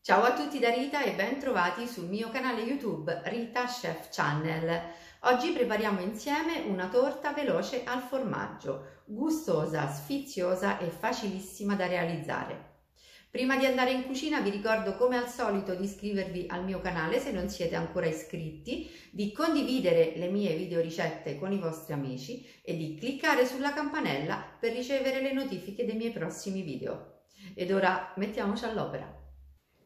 Ciao a tutti da Rita e ben trovati sul mio canale YouTube Rita Chef Channel. Oggi prepariamo insieme una torta veloce al formaggio, gustosa, sfiziosa e facilissima da realizzare. Prima di andare in cucina vi ricordo come al solito di iscrivervi al mio canale se non siete ancora iscritti, di condividere le mie video ricette con i vostri amici e di cliccare sulla campanella per ricevere le notifiche dei miei prossimi video. Ed ora mettiamoci all'opera.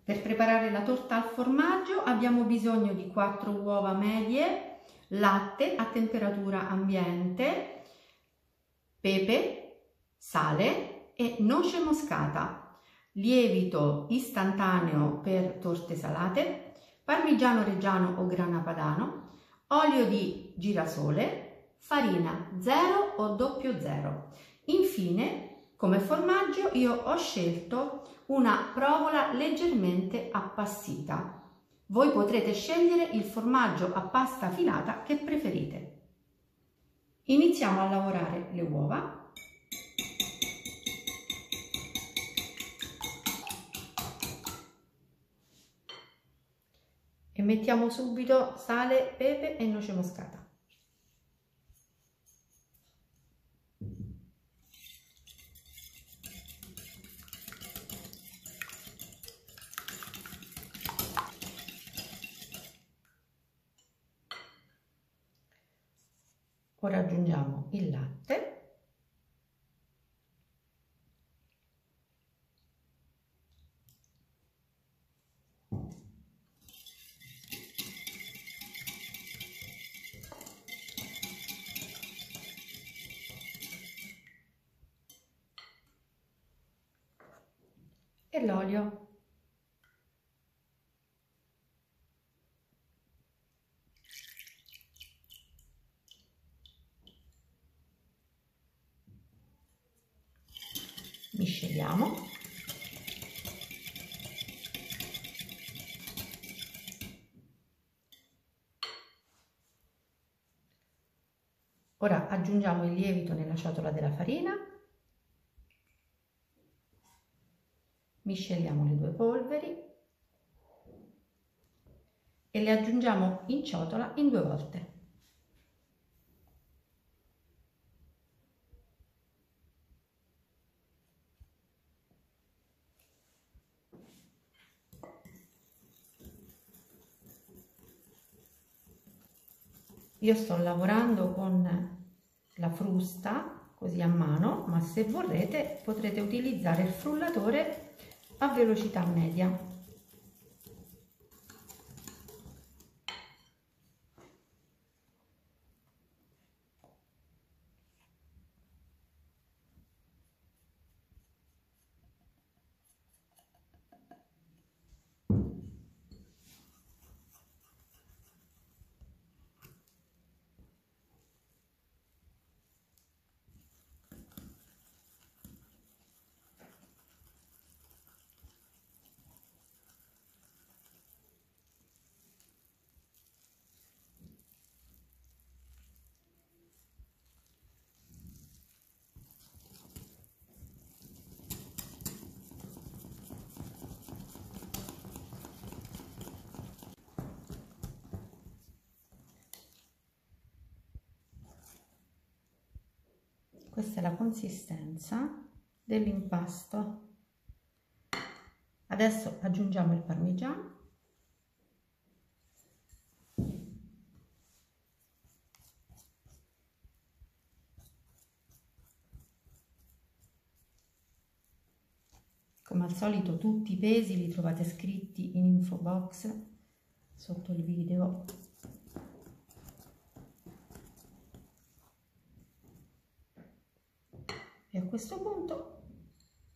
Per preparare la torta al formaggio abbiamo bisogno di 4 uova medie, latte a temperatura ambiente, pepe, sale e noce moscata, lievito istantaneo per torte salate, parmigiano reggiano o grana padano, olio di girasole, farina 0 o 00. Infine, come formaggio io ho scelto una provola leggermente appassita. Voi potrete scegliere il formaggio a pasta filata che preferite. Iniziamo a lavorare le uova. E mettiamo subito sale, pepe e noce moscata. Ora aggiungiamo il latte e l'olio. Misceliamo. Ora aggiungiamo il lievito nella ciotola della farina, misceliamo le due polveri e le aggiungiamo in ciotola in 2 volte. Io sto lavorando con la frusta così a mano, ma se vorrete potrete utilizzare il frullatore a velocità media. Questa è la consistenza dell'impasto. Adesso aggiungiamo il parmigiano. Come al solito tutti i pesi li trovate scritti in info box sotto il video. E a questo punto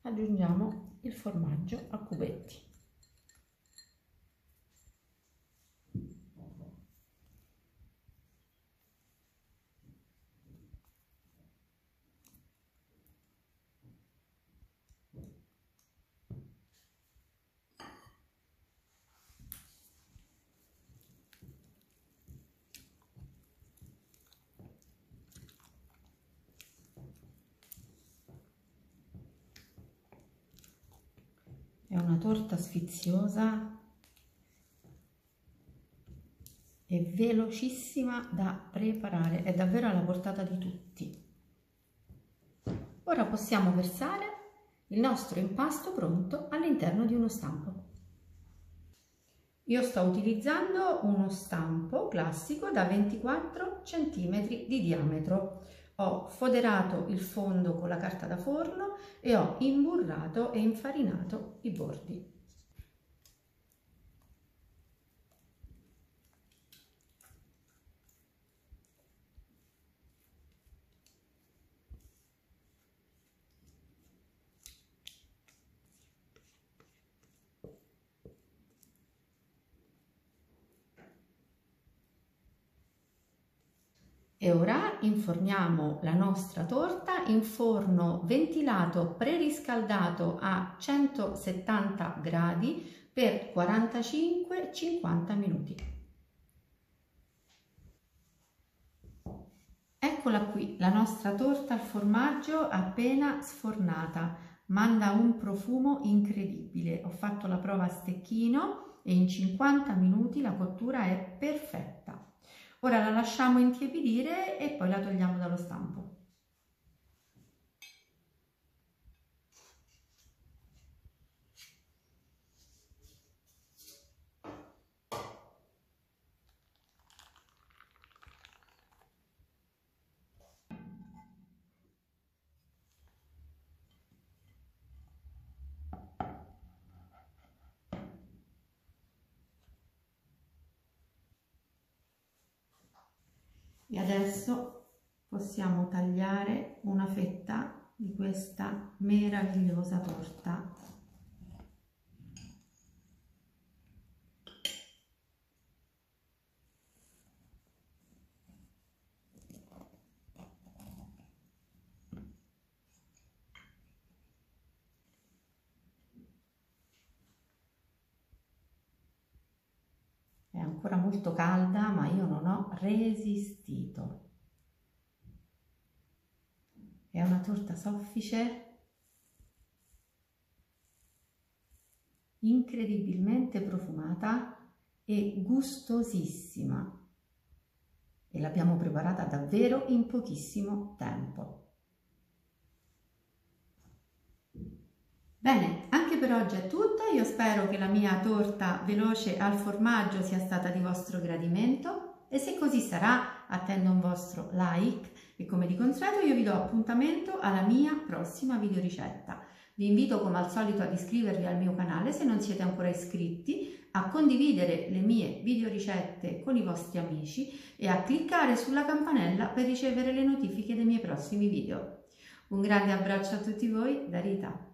aggiungiamo il formaggio a cubetti. E una torta sfiziosa e velocissima da preparare, è davvero alla portata di tutti. Ora possiamo versare il nostro impasto pronto all'interno di uno stampo. Io sto utilizzando uno stampo classico da 24 cm di diametro. Ho foderato il fondo con la carta da forno e ho imburrato e infarinato i bordi. E ora inforniamo la nostra torta in forno ventilato preriscaldato a 170 gradi per 45-50 minuti. Eccola qui, la nostra torta al formaggio appena sfornata. Manda un profumo incredibile. Ho fatto la prova a stecchino e in 50 minuti la cottura è perfetta. Ora la lasciamo intiepidire e poi la togliamo dallo stampo. E adesso possiamo tagliare una fetta di questa meravigliosa torta. È ancora molto calda, ma io non ho resistito. È una torta soffice, incredibilmente profumata e gustosissima. E l'abbiamo preparata davvero in pochissimo tempo. Bene, anche per oggi è tutto. Io spero che la mia torta veloce al formaggio sia stata di vostro gradimento e se così sarà attendo un vostro like e come di consueto io vi do appuntamento alla mia prossima videoricetta. Vi invito come al solito ad iscrivervi al mio canale se non siete ancora iscritti, a condividere le mie videoricette con i vostri amici e a cliccare sulla campanella per ricevere le notifiche dei miei prossimi video. Un grande abbraccio a tutti voi da Rita.